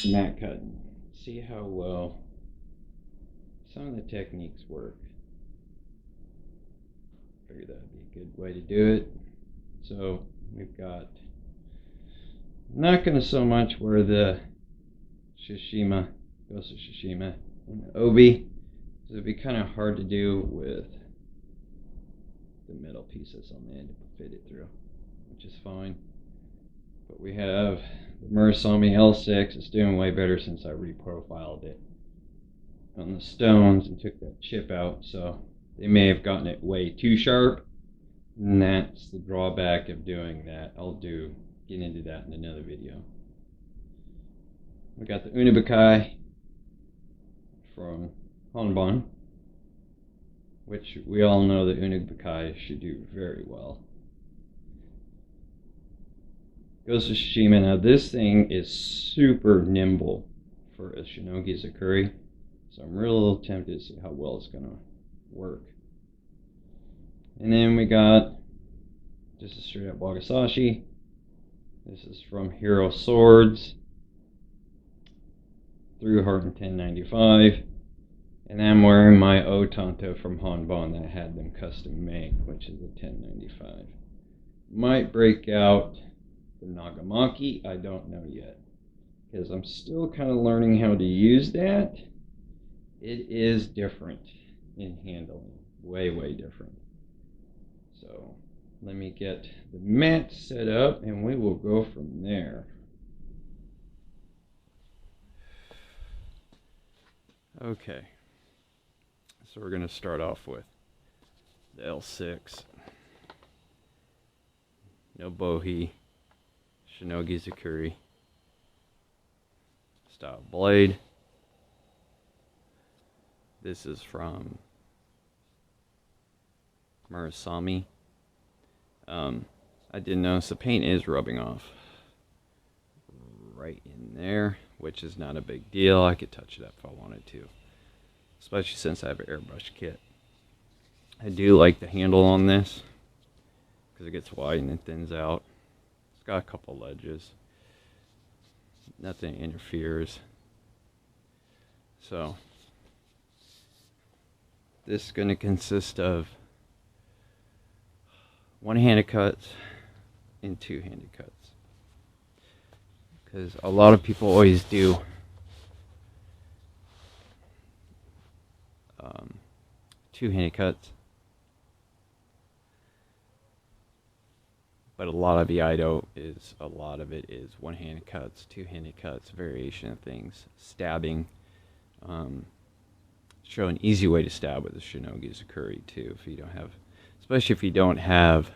some mat cutting. See how well some of the techniques work. Figured that would be a good way to do it. So we've got, not going to so much where the Shishima goes to Shishima and the Obi, because it'd be kind of hard to do with the metal pieces on the end to fit it through, which is fine. But we have the Murasami L6. It's doing way better since I reprofiled it on the stones and took that chip out, so they may have gotten it way too sharp, and that's the drawback of doing that. I'll get into that in another video. We got the Unibukai from Honbon, which we all know that Unibukai should do very well. Goes to Shishima. Now this thing is super nimble for a Shinogi Zakuri, so I'm real tempted to see how well it's gonna work. And then we got just a straight up Wagasashi. This is from Hero Swords through Heart in 1095. And I'm wearing my Otanto from Honbon that I had them custom made, which is a 1095. Might break out the Nagamaki, I don't know yet, because I'm still kind of learning how to use that. It is different in handling, way different. So let me get the mat set up and we will go from there. Okay, so we're going to start off with the L6, no bohi, Shinogi Zakuri style blade. This is from Murasami. I did notice the paint is rubbing off right in there, which is not a big deal. I could touch it up if I wanted to, especially since I have an airbrush kit. I do like the handle on this because it gets wide and it thins out. It's got a couple ledges. Nothing interferes. So this is going to consist of one-handed cuts and two-handed cuts, because a lot of people always do two-handed cuts, but a lot of the Ido is, a lot of it is one-handed cuts, two-handed cuts, variation of things, stabbing. Show an easy way to stab with a Shinogi Zakuri too, if you don't have, especially if you don't have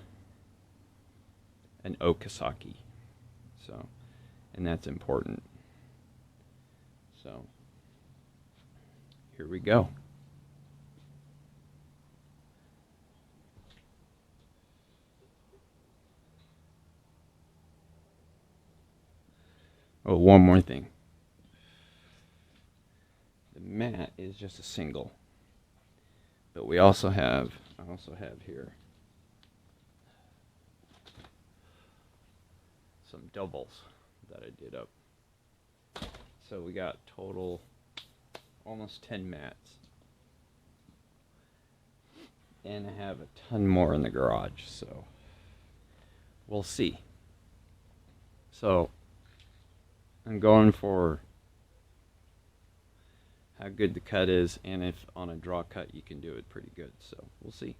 an Okasaki. So, and that's important. So, here we go. Oh, one more thing. The mat is just a single, but we also have, I also have here some doubles that I did up. So we got total almost 10 mats, and I have a ton more in the garage, so we'll see. So I'm going for how good the cut is, and if on a draw cut you can do it pretty good, so we'll see.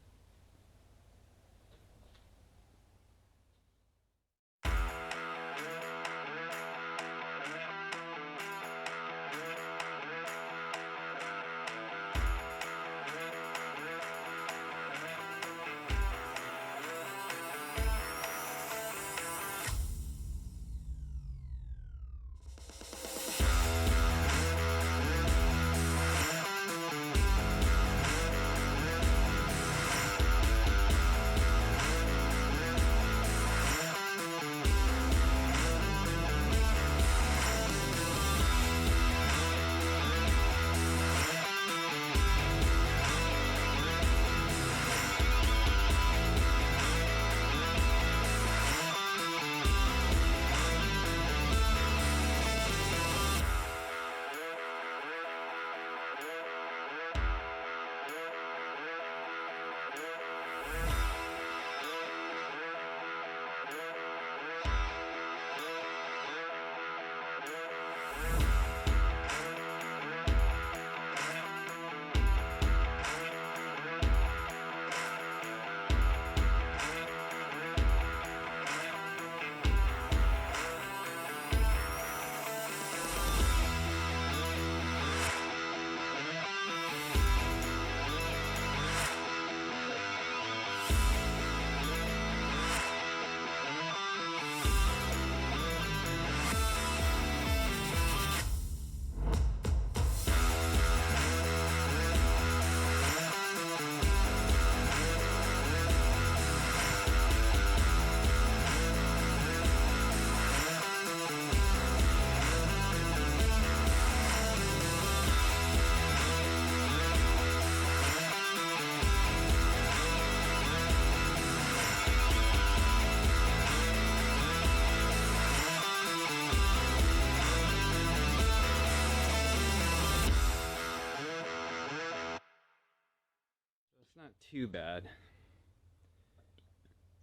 not too bad.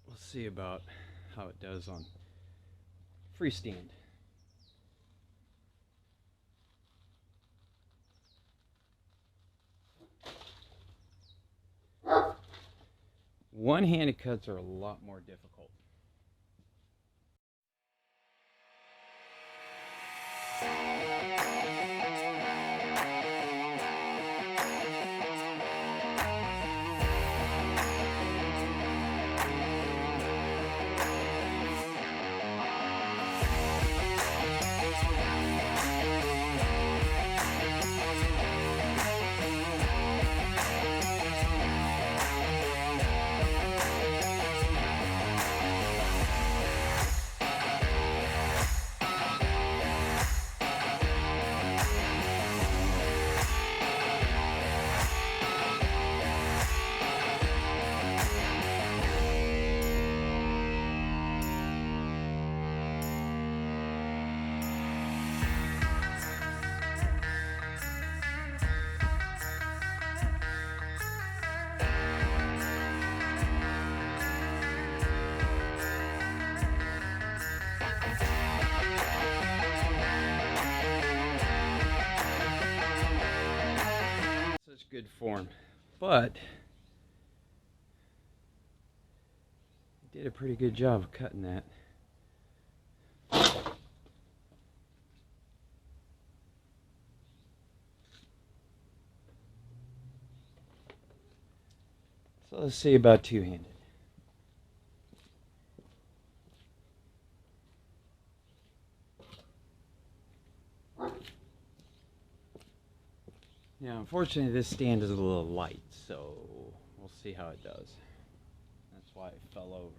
We'll see about how it does on freestand. One-handed cuts are a lot more difficult. Such good form, but I did a pretty good job of cutting that. So let's see about two-handed. Now, unfortunately, this stand is a little light, so we'll see how it does. That's why it fell over.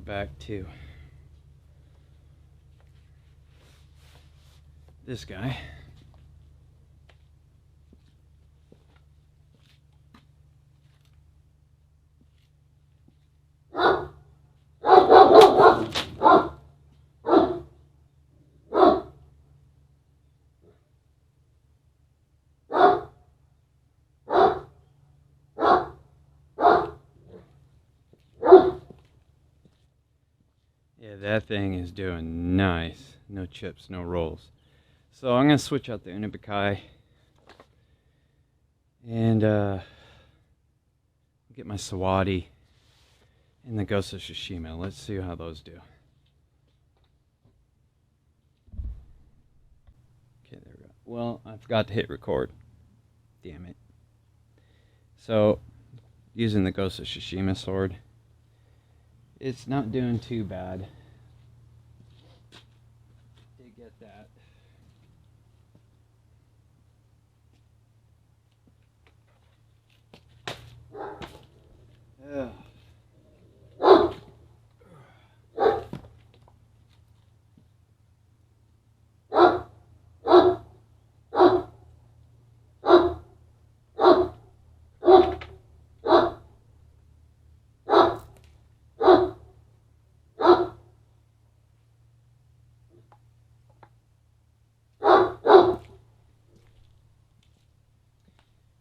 back to this guy. Yeah, that thing is doing nice. No chips, no rolls. So I'm going to switch out the Unibikai and get my Sawadi and the Ghost of Tsushima. Let's see how those do. Okay, there we go. Well, I forgot to hit record. Damn it. So, using the Ghost of Tsushima sword, it's not doing too bad. Did get that. Ugh.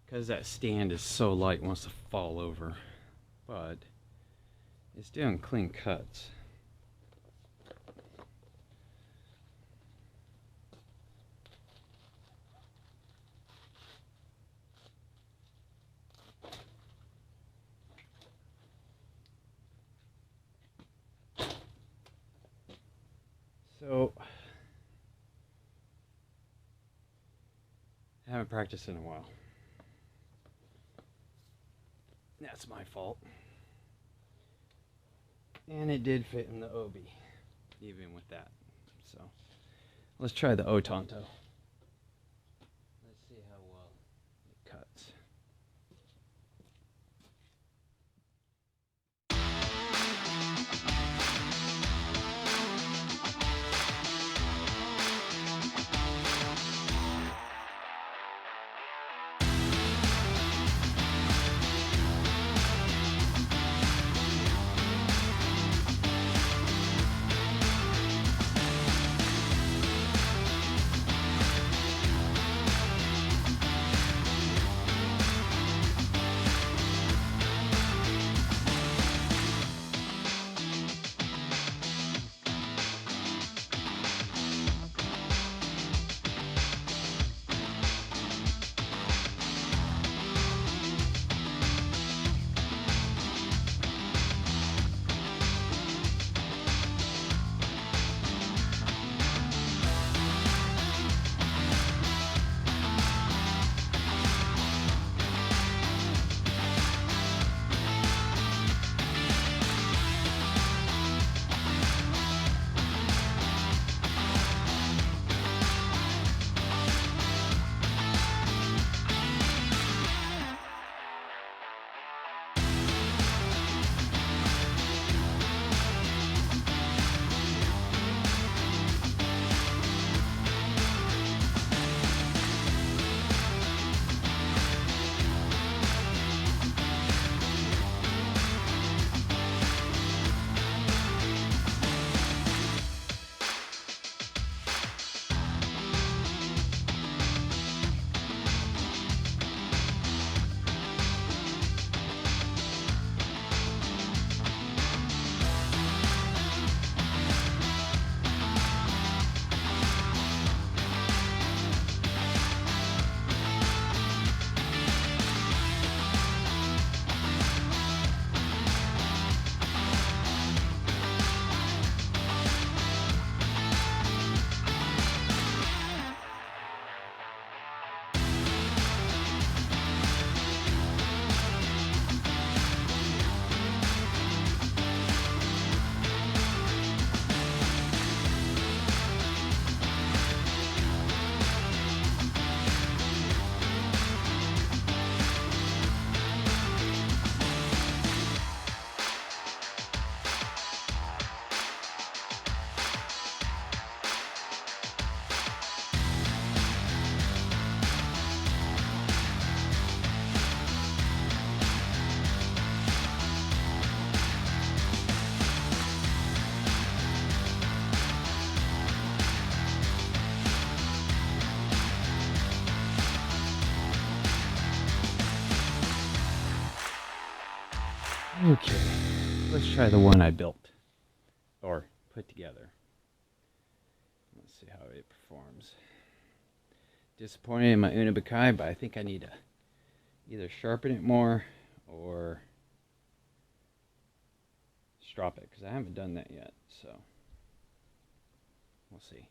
Because that stand is so light, it wants to fall over. But it's doing clean cuts. So, I haven't practiced in a while. That's my fault. And it did fit in the obi, even with that. So, let's try the Otanto. Let's see how well it cuts. Okay, let's try the one I built or put together. Let's see how it performs. Disappointed in my Unabakai, but I think I need to either sharpen it more or strop it, because I haven't done that yet, so we'll see.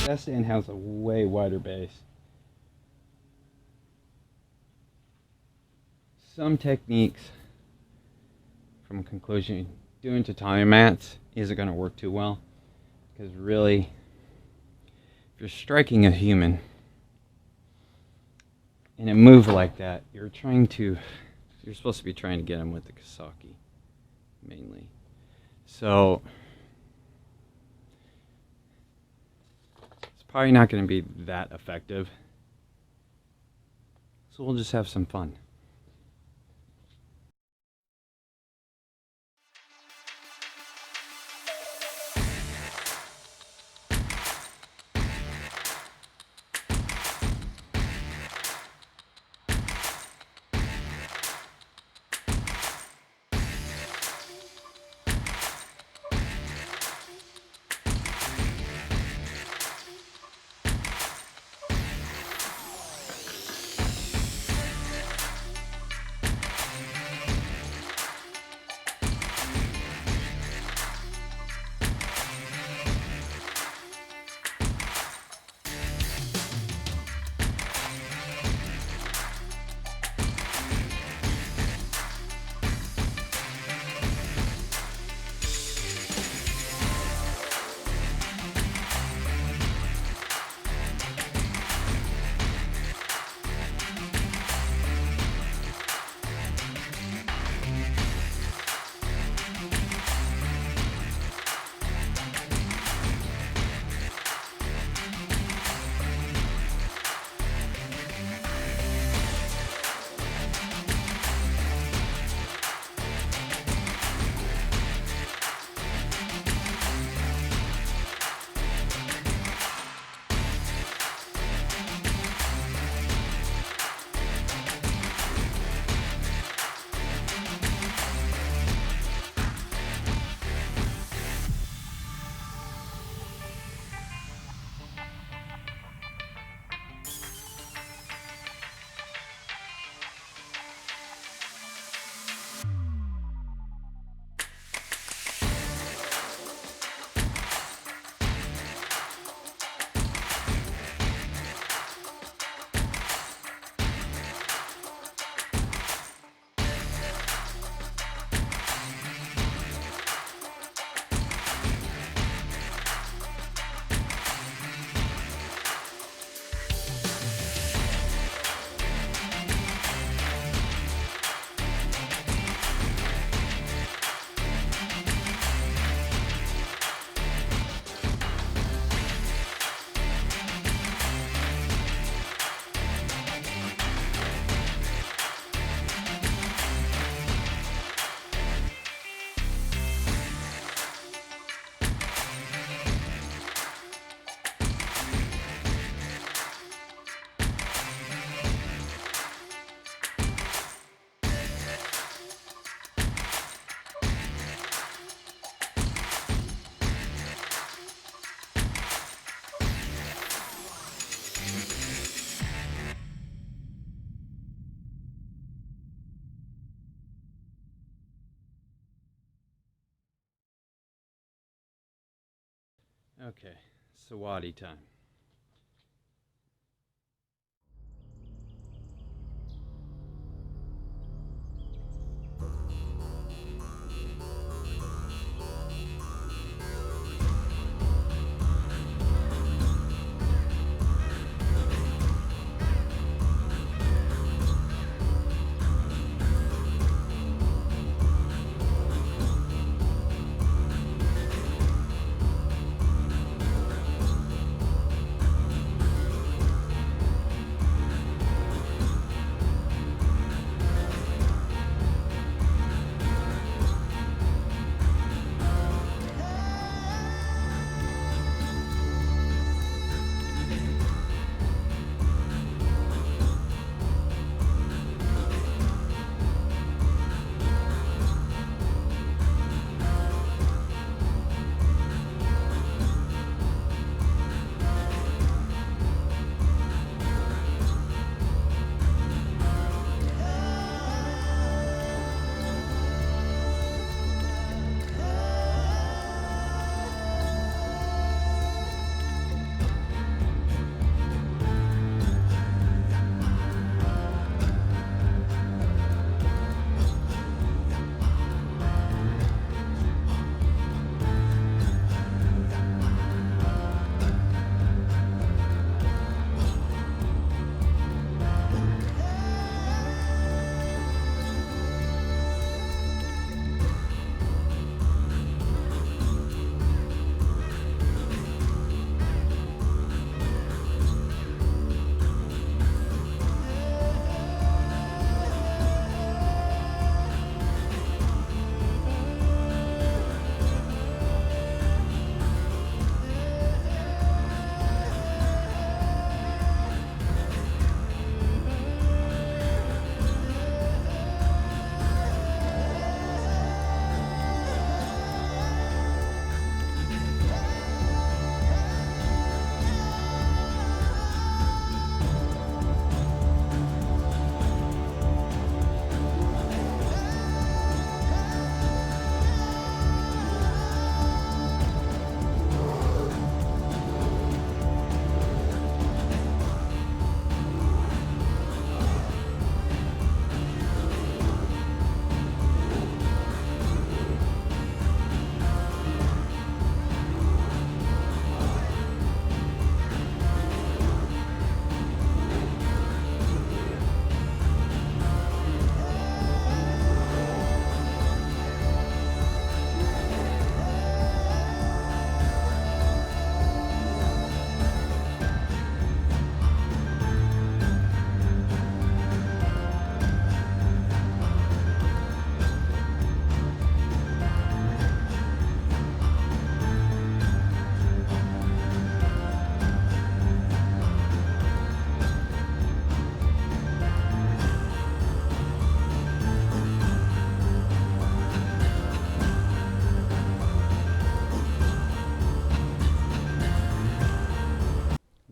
That stand has a way wider base. Some techniques, from conclusion, doing tatami mats isn't going to work too well, because really, if you're striking a human in a move like that, you're supposed to be trying to get him with the kasaki, mainly. So it's probably not going to be that effective. So we'll just have some fun. Okay, sawadi time.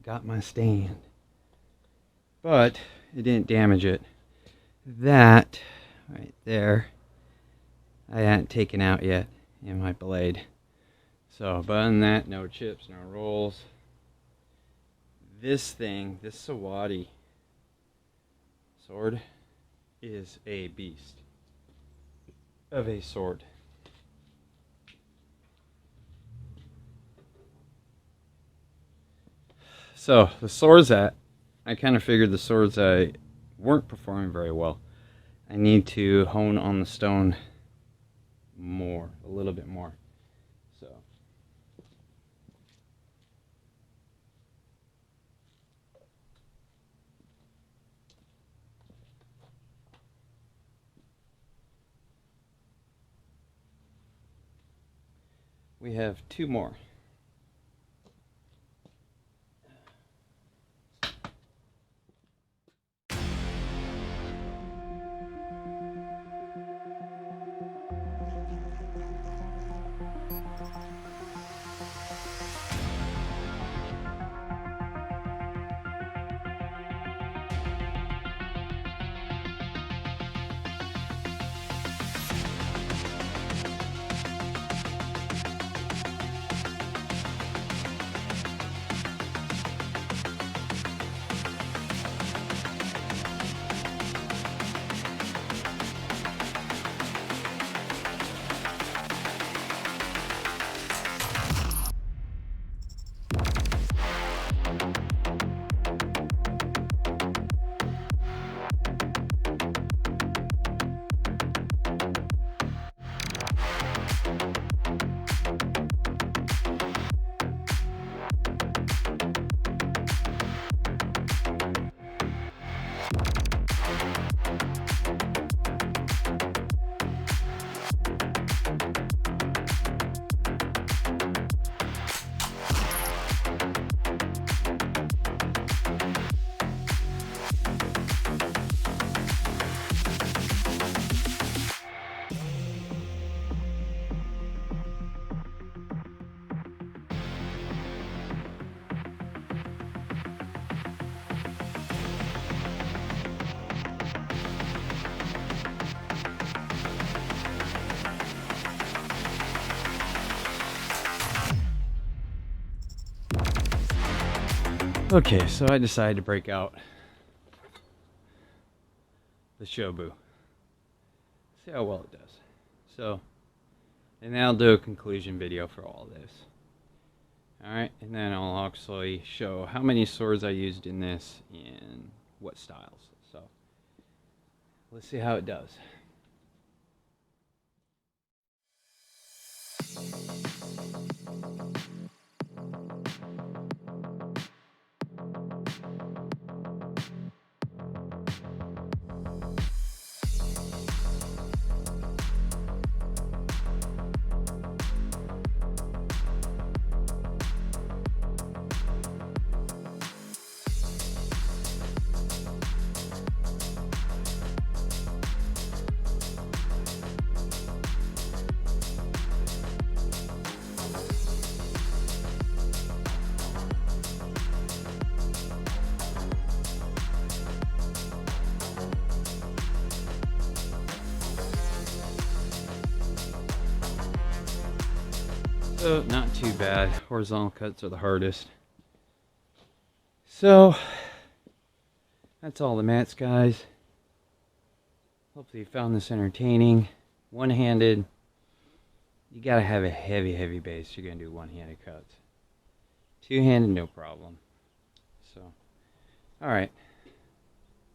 Got my stand. But it didn't damage it. That right there, I hadn't taken out yet in my blade. So, but other than that, no chips, no rolls. This thing, this sawadi sword, is a beast of a sword. So the swords that I kind of figured the swords that weren't performing very well. I need to hone on the stone more, a little bit more. So we have two more. Okay, so I decided to break out the Shobu. See how well it does. So, and then I'll do a conclusion video for all this. Alright, and then I'll actually show how many swords I used in this and what styles. So, let's see how it does. So, not too bad. Horizontal cuts are the hardest. So, that's all the mats, guys. Hopefully you found this entertaining. One-handed. You gotta have a heavy base. You're gonna do one-handed cuts. Two-handed, no problem. So, alright.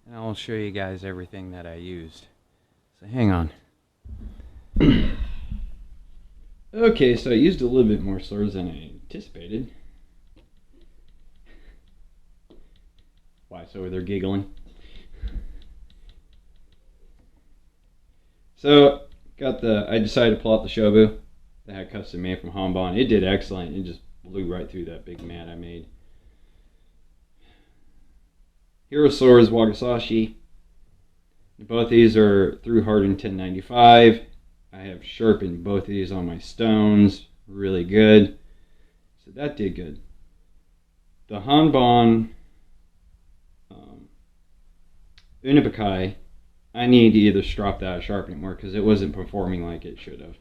And I'll show you guys everything that I used. So, hang on. Okay, so I used a little bit more swords than I anticipated. Why, so they're giggling? So, I decided to pull out the Shobu that I had custom made from Hanbon. It did excellent. It just blew right through that big mat I made. Hero Swords Wagasashi. Both these are through hardened 1095. I have sharpened both of these on my stones. Really good. So that did good. The Hanbon Unibakai, I need to either strop that or sharpen it more because it wasn't performing like it should have.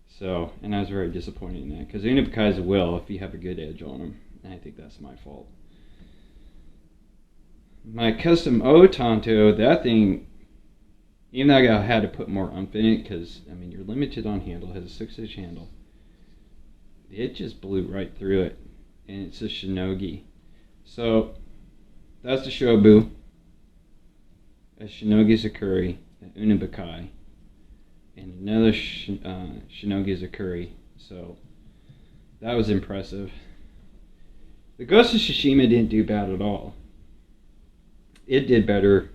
So, and I was very disappointed in that because Unibakais will if you have a good edge on them. And I think that's my fault. My custom Otanto, that thing, even though I had to put more umph in it because, I mean, you're limited on handle. It has a 6-inch handle. It just blew right through it. And it's a Shinogi. So, that's the Shobu. A Shinogi Zakuri, an Unibakai, and another Shinogi Zakuri. So, that was impressive. The Ghost of Tsushima didn't do bad at all. It did better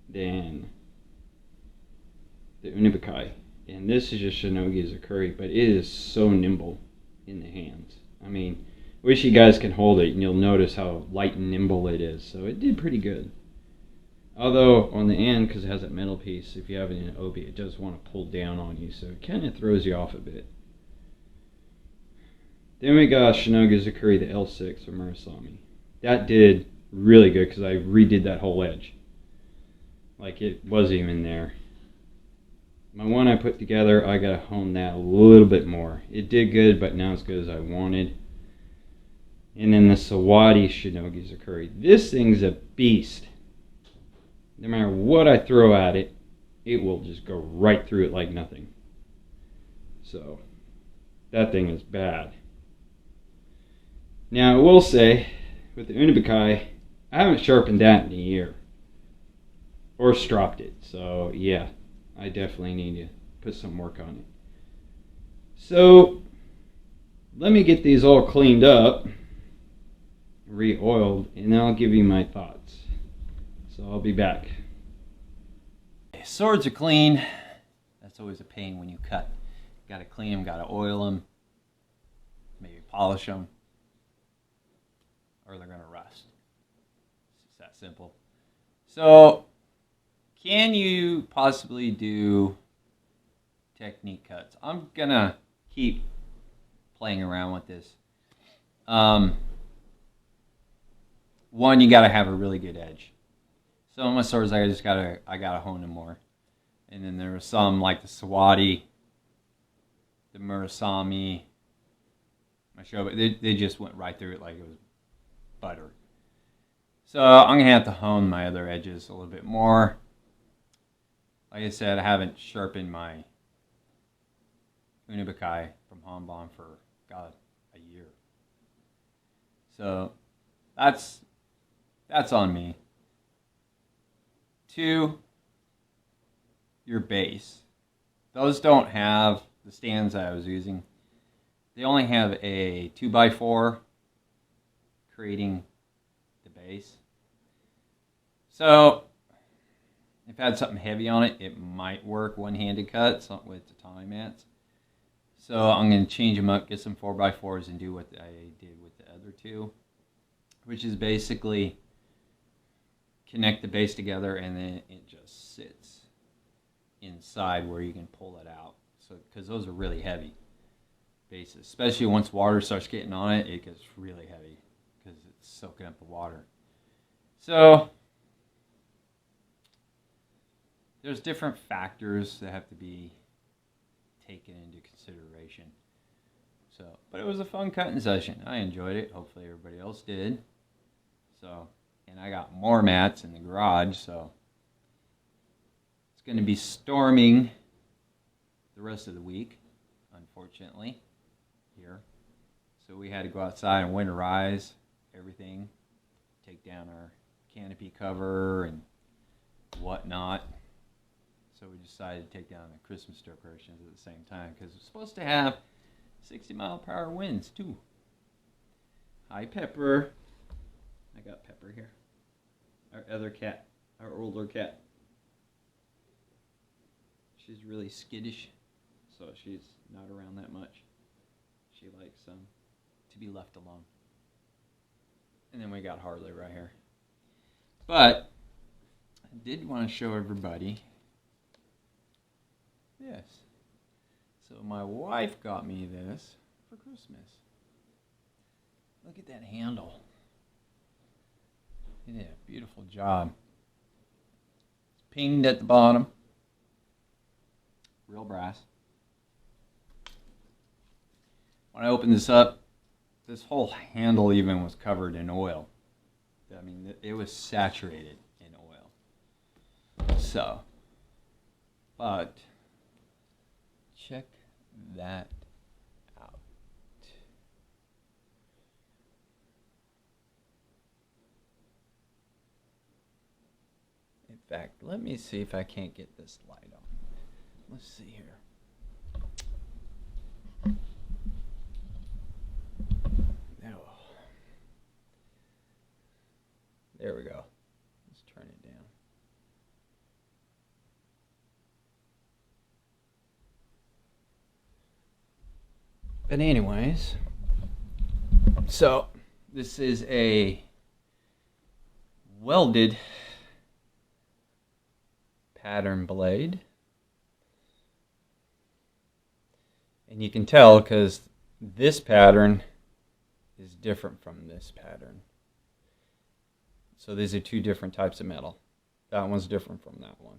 than the Unibakai. And this is just Shinogi Zakuri, but it is so nimble in the hands. I mean, wish you guys can hold it and you'll notice how light and nimble it is. So it did pretty good. Although on the end, because it has that metal piece, if you have it in an obi, it does want to pull down on you, so it kind of throws you off a bit. Then we got Shinogi Zakuri, the L6 from Murasami. That did really good because I redid that whole edge. Like it wasn't even there. My one I put together, I gotta hone that a little bit more. It did good, but not as good as I wanted. And then the Sawadi Shinogi Zakuri. This thing's a beast. No matter what I throw at it, it will just go right through it like nothing. So, that thing is bad. Now, I will say, with the Unibakai, I haven't sharpened that in a year. Or stropped it. So, yeah, I definitely need to put some work on it. So, let me get these all cleaned up, re-oiled, and then I'll give you my thoughts. So I'll be back. Swords are clean. That's always a pain when you cut. Got to clean them, got to oil them, maybe polish them, or they're going to rust. It's just that simple. So, can you possibly do technique cuts? I'm going to keep playing around with this. One, you got to have a really good edge. Some of my swords, I gotta hone them more. And then there were some like the Sawadi, the Murasami, my Shobu. They just went right through it like it was butter. So I'm going to have to hone my other edges a little bit more. Like I said, I haven't sharpened my Unibakai from Hanbon for, God, a year. So that's on me. 2, your base. Those don't have the stands I was using. They only have a 2x4 creating the base. So if I had something heavy on it, it might work one-handed cut, something with tatami mats. So I'm going to change them up, get some 4x4s, and do what I did with the other 2, which is basically connect the base together and then it just sits inside where you can pull it out. So because those are really heavy bases, especially once water starts getting on it, it gets really heavy because it's soaking up the water. So there's different factors that have to be taken into consideration. So, but it was a fun cutting session. I enjoyed it. Hopefully everybody else did. So, and I got more mats in the garage, so it's going to be storming the rest of the week, unfortunately, here. So we had to go outside and winterize everything, take down our canopy cover and whatnot. So we decided to take down the Christmas decorations at the same time because it's supposed to have 60-mile-per-hour winds too. Hi, Pepper. I got Pepper here. Our other cat, our older cat. She's really skittish, so she's not around that much. She likes to be left alone. And then we got Harley right here. But I did want to show everybody this. So my wife got me this for Christmas. Look at that handle. Yeah, beautiful job. It's pinged at the bottom. Real brass. When I opened this up, this whole handle even was covered in oil. I mean, it was saturated in oil. So, but check that out. In fact, let me see if I can't get this light on. Let's see here. There we go. Let's turn it down. But anyways, so this is a welded pattern blade. And you can tell because this pattern is different from this pattern. So these are 2 different types of metal. That one's different from that one.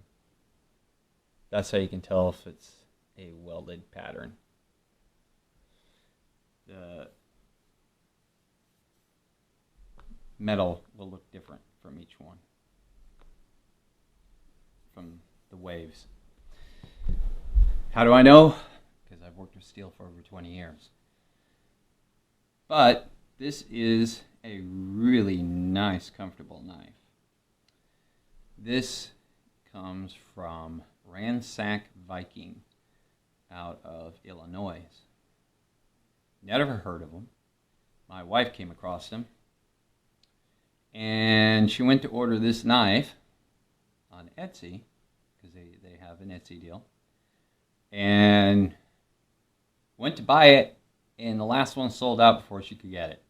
That's how you can tell if it's a welded pattern. The metal will look different from each one, from the waves. How do I know? Because I've worked with steel for over 20 years. But this is a really nice, comfortable knife. This comes from Ransack Viking out of Illinois. Never heard of them. My wife came across them. And she went to order this knife on Etsy, because they have an Etsy deal. And went to buy it, and the last one sold out before she could get it.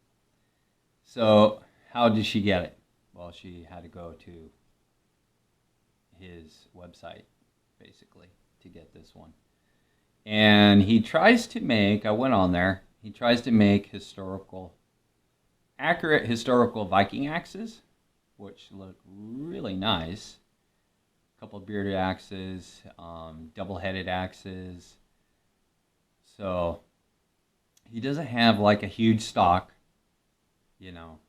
So how did she get it? Well, she had to go to his website, basically, to get this one. And he tries to make, I went on there, he tries to make accurate historical Viking axes, which look really nice. A couple of bearded axes, double-headed axes. So he doesn't have like a huge stock, you know,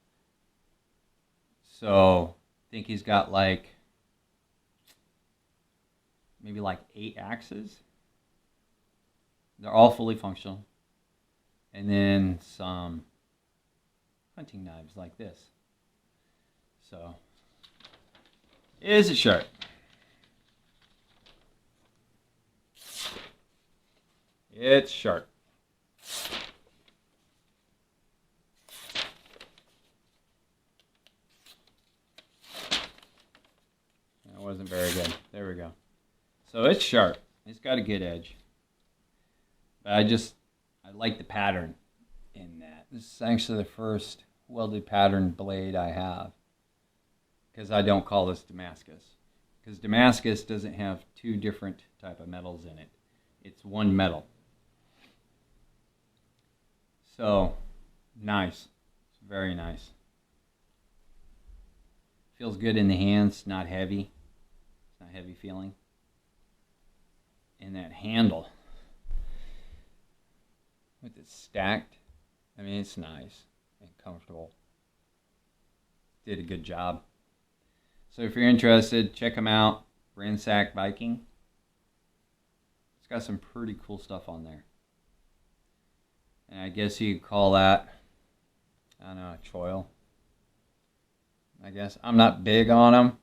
So I think he's got like maybe like 8 axes. They're all fully functional. And then some hunting knives like this. So, is it sharp? It's sharp. That wasn't very good. There we go. So it's sharp. It's got a good edge. But I like the pattern in that. This is actually the first welded pattern blade I have. Because I don't call this Damascus. Because Damascus doesn't have 2 different type of metals in it. It's one metal. So, nice. It's very nice. Feels good in the hands, not heavy. It's not heavy feeling. And that handle, with it stacked, I mean, it's nice and comfortable. Did a good job. So if you're interested, check them out. Ransack Viking. It's got some pretty cool stuff on there. And I guess you could call that, I don't know, a choil. I guess. I'm not big on them.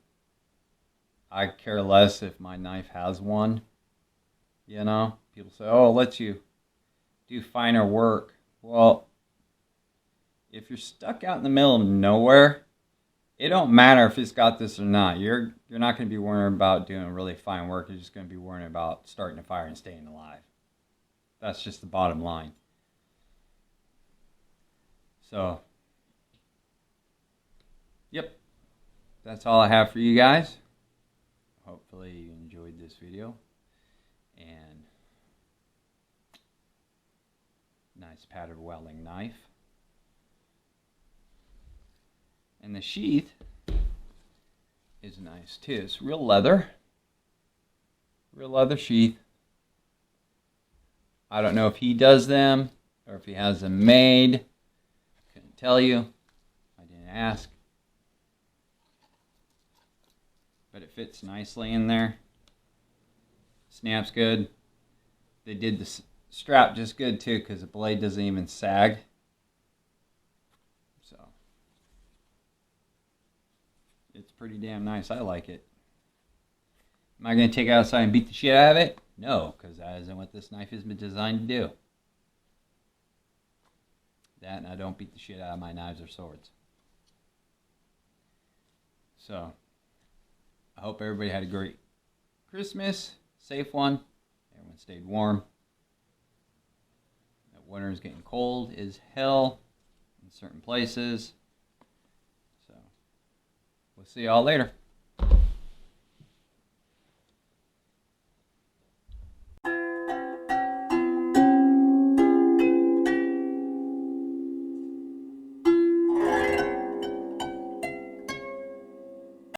I care less if my knife has one. You know? People say, oh, it lets you do finer work. Well, if you're stuck out in the middle of nowhere, it don't matter if it's got this or not. You're not going to be worrying about doing really fine work. You're just going to be worrying about starting a fire and staying alive. That's just the bottom line. So, yep. That's all I have for you guys. Hopefully you enjoyed this video. And nice patterned welding knife. And the sheath is nice too. It's real leather. Real leather sheath. I don't know if he does them or if he has them made. Couldn't tell you. I didn't ask. But it fits nicely in there. Snaps good. They did the strap just good too because the blade doesn't even sag. So it's pretty damn nice. I like it. Am I going to take it outside and beat the shit out of it? No, because that isn't what this knife has been designed to do. That and I don't beat the shit out of my knives or swords. So, I hope everybody had a great Christmas. Safe one. Everyone stayed warm. That winter is getting cold as hell in certain places. So, we'll see y'all later.